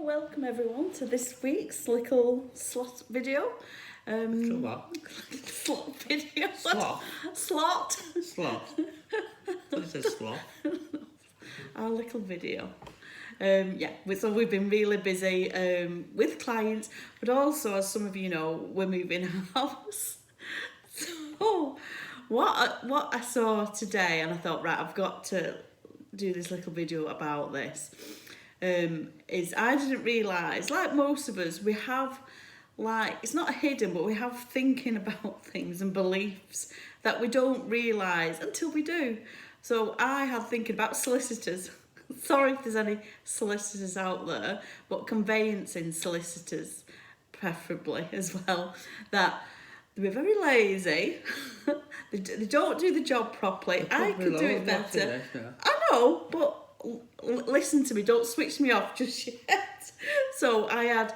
welcome everyone to this week's little slot video. What? Slot video. Slot? Slot. Slot? What is a slot? Our little video. So we've been really busy with clients, but also, as some of you know, we're moving house. So what I saw today, and I thought, right, I've got to do this little video about this, is I didn't realise, like most of us, we have, like, it's not hidden, but we have thinking about things and beliefs that we don't realise until we do. So I had thinking about solicitors. Sorry if there's any solicitors out there, but conveyancing solicitors preferably as well, that they're very lazy. they don't do the job properly. I could do it better. I know, but listen to me, don't switch me off just yet. So I had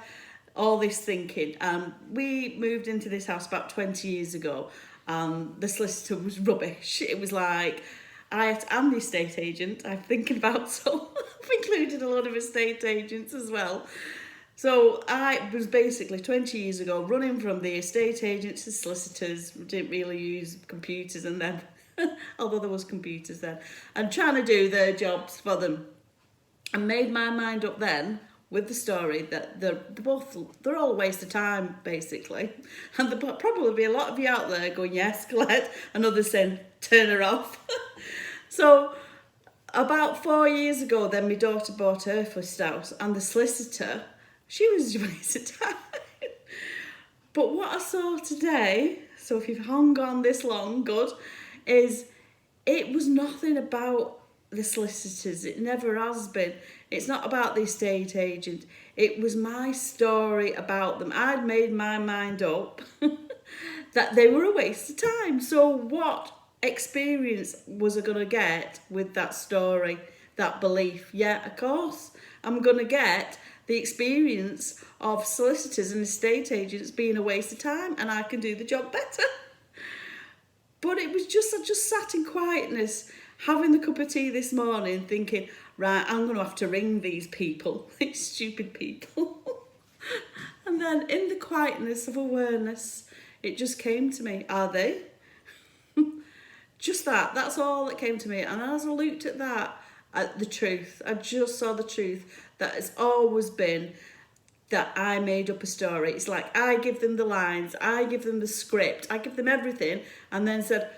all this thinking. We moved into this house about 20 years ago, and the solicitor was rubbish. It was like, I'm the estate agent. I'm thinking about, so I've included a lot of estate agents as well. So I was basically 20 years ago running from the estate agents to solicitors. We didn't really use computers, and then, although there was computers then, and trying to do their jobs for them. I made my mind up then with the story that they're all a waste of time, basically. And there'll probably be a lot of you out there going, yes, Colette, and others saying, turn her off. So about 4 years ago, then my daughter bought her first house, and the solicitor, she was a waste of time. But what I saw today, so if you've hung on this long, good, is it was nothing about the solicitors. It never has been. It's not about the estate agent. It was my story about them. I'd made my mind up that they were a waste of time. So what experience was I going to get with that story, that belief? Yeah, of course, I'm going to get the experience of solicitors and estate agents being a waste of time, and I can do the job better. But it was just, I just sat in quietness, having the cup of tea this morning, thinking, right, I'm going to have to ring these people, these stupid people. And then in the quietness of awareness, it just came to me, are they? Just that's all that came to me. And as I looked at that, at the truth, I just saw the truth that it's always been that I made up a story. It's like I give them the lines, I give them the script, I give them everything, and then said,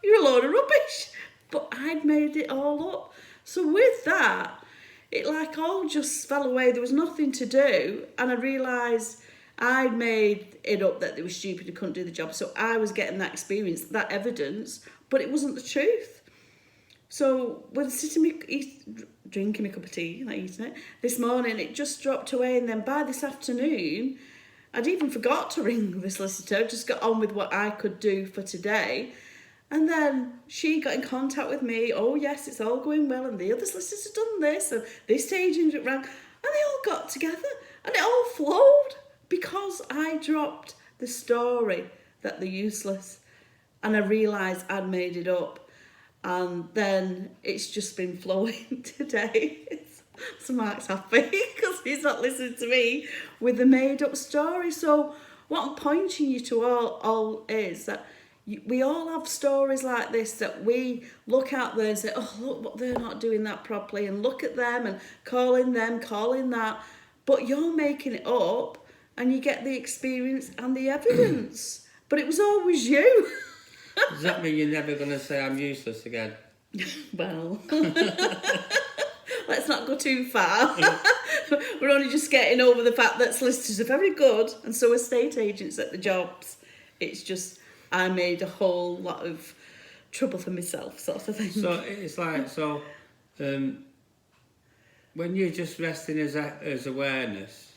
you're a load of rubbish. But I'd made it all up. So with that, it like all just fell away. There was nothing to do, and I realised I'd made it up that they were stupid and couldn't do the job. So I was getting that experience, that evidence, but it wasn't the truth. So when drinking a cup of tea, not eating it, this morning, it just dropped away. And then by this afternoon, I'd even forgot to ring the solicitor, just got on with what I could do for today. And then she got in contact with me. Oh, yes, it's all going well. And the other solicitors have done this. And this agent rang. And they all got together. And it all flowed because I dropped the story that they're useless. And I realised I'd made it up. And then it's just been flowing today. So Mark's happy because he's not listening to me with the made up story. So what I'm pointing you to all is that we all have stories like this that we look out there and say, oh, look what they're not doing that properly, and look at them and calling that. But you're making it up and you get the experience and the evidence. But it was always you. Does that mean you're never going to say I'm useless again? Well, let's not go too far. We're only just getting over the fact that solicitors are very good, and so estate agents at the jobs. It's just I made a whole lot of trouble for myself, sort of thing. So it's like, when you're just resting as awareness,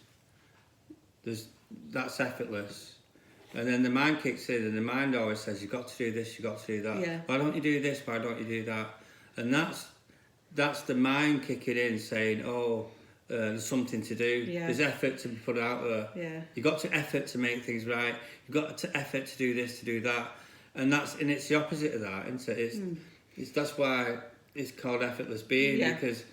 that's effortless. And then the mind kicks in, and the mind always says, you've got to do this, you've got to do that. Yeah. Why don't you do this? Why don't you do that? And that's the mind kicking in, saying, there's something to do. Yeah. There's effort to be put out there. Yeah. You've got to effort to make things right. You've got to effort to do this, to do that. And it's the opposite of that, isn't it? That's why it's called effortless being, because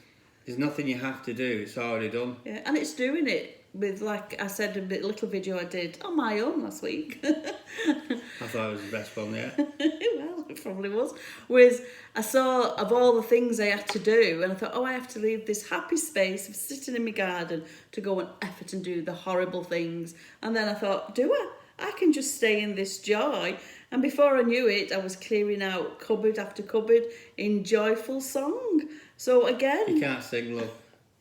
There's nothing you have to do. It's already done. Yeah, and it's doing it with, like I said, little video I did on my own last week. I thought it was the best one yet. Well, it probably was. I saw of all the things I had to do, and I thought, oh, I have to leave this happy space of sitting in my garden to go and effort and do the horrible things. And then I thought, do I? I can just stay in this joy. And before I knew it, I was clearing out cupboard after cupboard in joyful song. So again... You can't sing, love.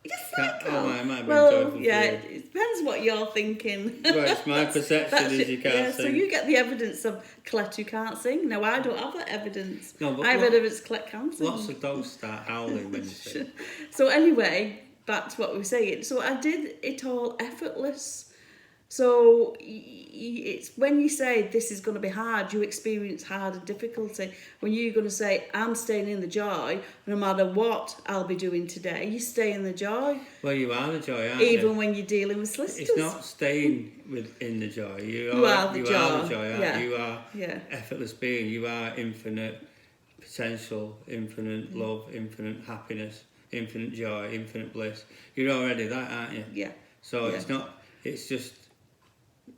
Yes, I can. Oh, it might be well, joyful yeah, for you. it depends what you're thinking. Well, it's my perception is you can't sing. So you get the evidence of Colette who can't sing. No, I don't have that evidence. No, but I have evidence Colette can sing. Lots of dogs start howling when you sing. So anyway, back to what we were saying. So I did it all effortless. So it's when you say this is going to be hard, you experience hard and difficulty. When you're going to say, I'm staying in the joy, no matter what I'll be doing today, you stay in the joy. Well, you are the joy, aren't you? Even when you're dealing with solicitors. It's not staying in the joy. You are the you joy. Are the joy, aren't Yeah. you? You are Yeah. effortless being. You are infinite potential, infinite love, infinite happiness, infinite joy, infinite bliss. You're already that, aren't you? Yeah. So Yeah. it's not. It's just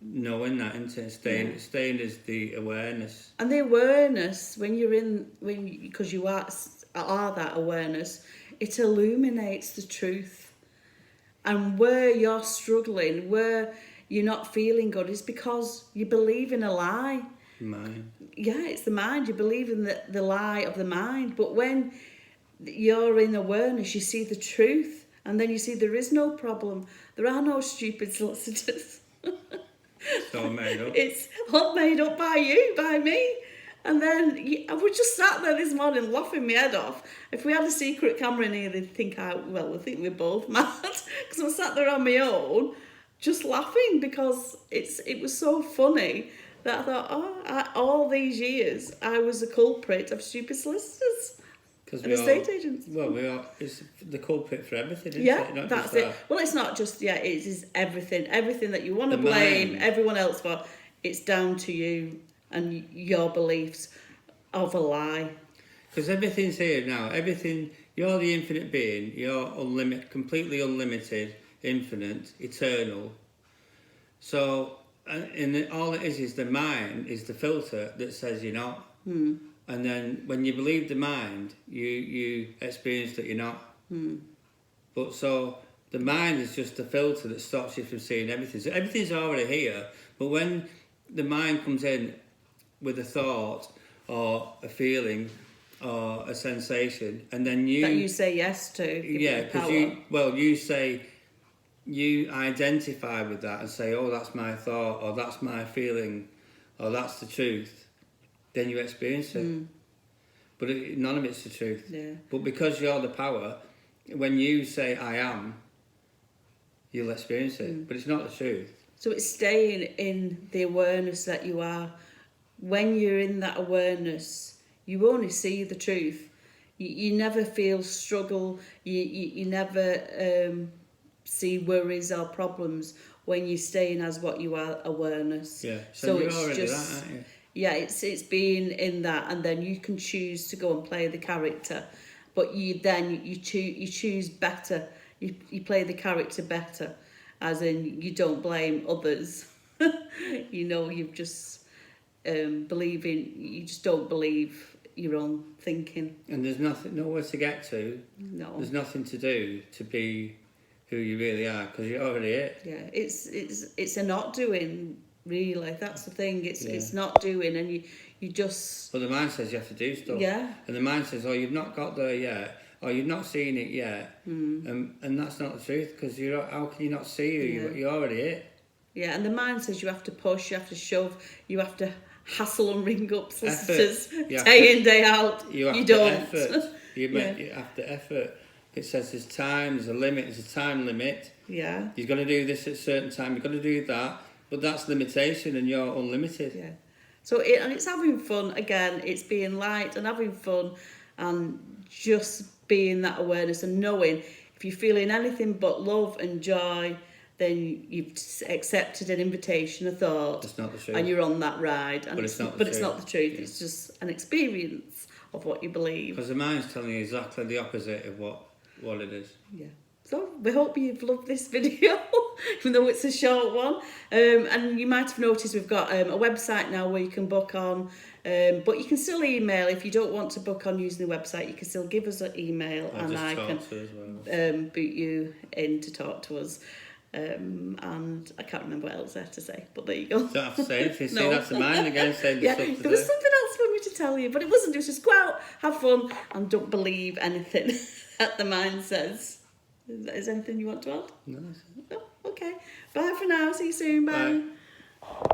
knowing that, isn't it? Staying is the awareness. And the awareness, because you are that awareness, it illuminates the truth. And where you're struggling, where you're not feeling good, is because you believe in a lie. Mind. Yeah, it's the mind. You believe in the lie of the mind. But when you're in awareness, you see the truth. And then you see there is no problem. There are no stupid solicitors. It's all made up. It's all made up by you, by me. And then I was just sat there this morning laughing my head off. If we had a secret camera in here, they'd think I think we're both mad. Because I sat there on my own, just laughing because it was so funny that I thought, all these years I was a culprit of stupid solicitors. And estate agents. Well, we are. It's the culprit for everything, isn't Yeah, it? Not that's just it. that. Well, it's not just, it is everything. Everything that you want to The blame mind. everyone else for, it's down to you and your beliefs of a lie. Because everything's here now. Everything. You're the infinite being. You're unlimited, completely unlimited, infinite, eternal. So, all it is the mind is the filter that says you're not. And then when you believe the mind, you experience that you're not. But so the mind is just the filter that stops you from seeing everything. So everything's already here. But when the mind comes in with a thought or a feeling or a sensation, and then That you say yes to. yeah, because you identify with that and say, oh, that's my thought, or that's my feeling, or that's the truth. Then you experience it. But none of it's the truth. Yeah. But because you're the power, when you say I am, you'll experience it. But it's not the truth. So it's staying in the awareness that you are. When you're in that awareness, you only see the truth. You never feel struggle. You never see worries or problems when you're staying as what you are, awareness. Yeah. So you're it's already just, that, aren't you? Yeah, it's being in that, and then you can choose to go and play the character, but you choose better. You play the character better, as in you don't blame others. You've just you just don't believe your own thinking. And there's nowhere to get to. No. There's nothing to do to be who you really are, because you're already it. Yeah, it's a not doing. Really, that's the thing. Yeah. It's not doing, and you just. But the mind says you have to do stuff. Yeah. And the mind says, oh, you've not got there yet, or you've not seen it yet. And that's not the truth, because how can you not see you? You're already it. Yeah, and the mind says you have to push, you have to shove, you have to hassle and ring up solicitors day in, day out. You have don't. Effort. You have to effort. It says there's time, there's a limit, there's a time limit. Yeah. You've got to do this at a certain time, you've got to do that. But that's limitation, and you're unlimited. Yeah. So it's having fun again. It's being light and having fun, and just being that awareness and knowing if you're feeling anything but love and joy, then you've accepted an invitation, a thought. It's not the truth. And you're on that ride. And But it's not the But truth. it's not the truth. Yeah. It's just an experience of what you believe. Because the mind's telling you exactly the opposite of what what it is. Yeah. So we hope you've loved this video, even though it's a short one. And you might have noticed we've got a website now where you can book on, but you can still email. If you don't want to book on using the website, you can still give us an email, Or and just I talk can to us as well. boot you in to talk to us. And I can't remember what else I had to say, but there you go. Don't have to say anything. No. See, that's mine again, saying the Yeah, stuff there today. was something else for me to tell you, but it wasn't. It was just go out, have fun, and don't believe anything that the mind says. Is there anything you want to add? No, No? Okay. Bye for now. See you soon. Bye. Bye.